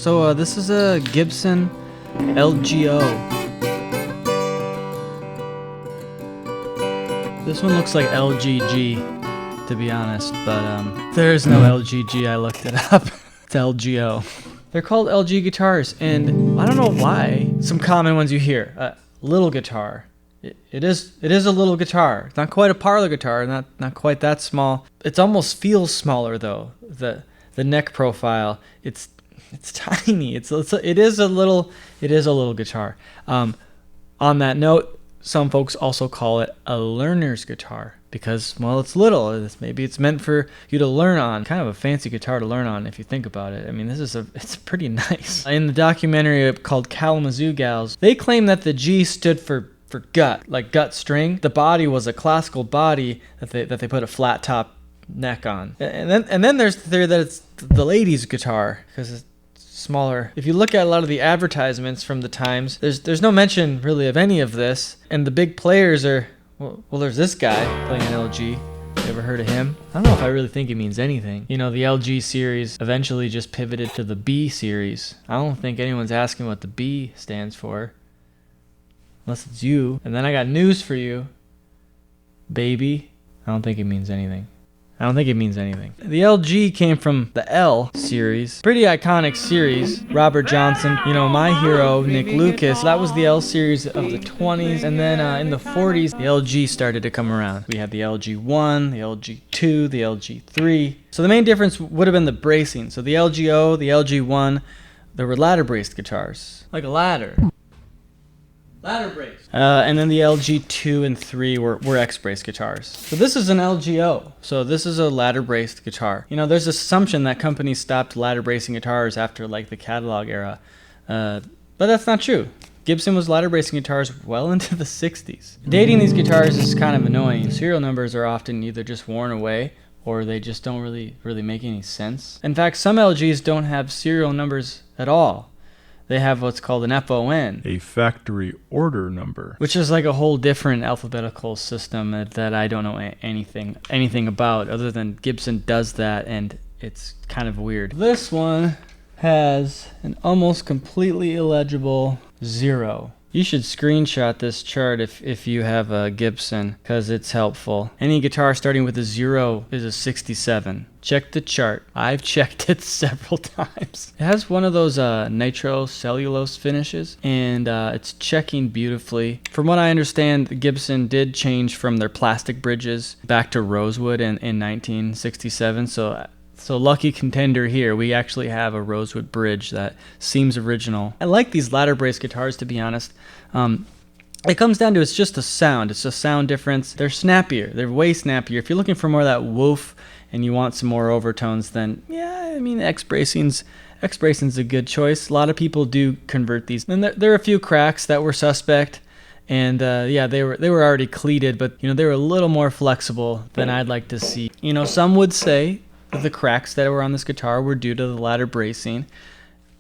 So this is a Gibson LG-0. This one looks like LGG, to be honest, but there's no LGG. I looked it up. It's LG-0. They're called LG guitars, and I don't know why. Some common ones you hear: little guitar. It is a little guitar. It's not quite a parlor guitar. Not quite that small. It almost feels smaller though. The neck profile. It's tiny. It is a little guitar. On that note, some folks also call it a learner's guitar because, well, it's little. Maybe it's meant for you to learn on. Kind of a fancy guitar to learn on if you think about it. I mean, it's pretty nice. In the documentary called Kalamazoo Gals, they claim that the G stood for gut, like gut string. The body was a classical body that they put a flat top neck on. And then there's the theory that it's the ladies' guitar because it's smaller. If you look at a lot of the advertisements from the times, there's no mention really of any of this. And the big players are, well, there's this guy playing an LG. You ever heard of him? I don't know if I really think it means anything. You know, the LG series eventually just pivoted to the B series. I don't think anyone's asking what the B stands for. Unless it's you. And then I got news for you, baby. I don't think it means anything. The LG came from the L series. Pretty iconic series. Robert Johnson, you know, my hero, Nick Lucas. That was the L series of the 20s. And then in the 40s, the LG started to come around. We had the LG-1, the LG-2, the LG-3. So the main difference would have been the bracing. So the LG-0, the LG-1, they were ladder braced guitars. Like a ladder. Ladder brace. And then the LG-2 and 3 were X-braced guitars. So this is an LG-0. So this is a ladder braced guitar. You know, there's this assumption that companies stopped ladder bracing guitars after like the catalog era. But that's not true. Gibson was ladder bracing guitars well into the 60s. Dating these guitars is kind of annoying. Serial numbers are often either just worn away or they just don't really make any sense. In fact, some LGs don't have serial numbers at all. They have what's called an FON, a factory order number, which is like a whole different alphabetical system that I don't know anything about, other than Gibson does that, and it's kind of weird. This one has an almost completely illegible 0. You should screenshot this chart if you have a Gibson, because it's helpful. Any guitar starting with a 0 is a 67. Check the chart. I've checked it several times. It has one of those nitro cellulose finishes, and it's checking beautifully. From what I understand, Gibson did change from their plastic bridges back to rosewood in 1967, So lucky contender here, we actually have a rosewood bridge that seems original. I like these ladder brace guitars, to be honest. It comes down to it's just a sound. It's a sound difference. They're snappier. They're way snappier. If you're looking for more of that woof and you want some more overtones, then yeah, I mean X-bracing's a good choice. A lot of people do convert these. And there are a few cracks that were suspect. And yeah, they were already cleated, but you know they were a little more flexible than I'd like to see. You know, some would say the cracks that were on this guitar were due to the ladder bracing,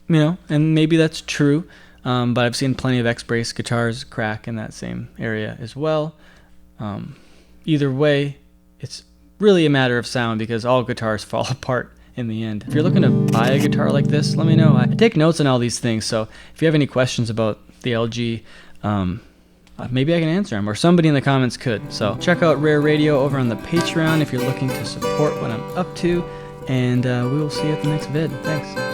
you know, and maybe that's true, but I've seen plenty of X-brace guitars crack in that same area as well. Either way, it's really a matter of sound because all guitars fall apart in the end. If you're looking to buy a guitar like this, let me know. I take notes on all these things, so if you have any questions about the LG, maybe I can answer them, or somebody in the comments could. So check out Rare Radio over on the Patreon if you're looking to support what I'm up to, and we will see you at the next vid. Thanks.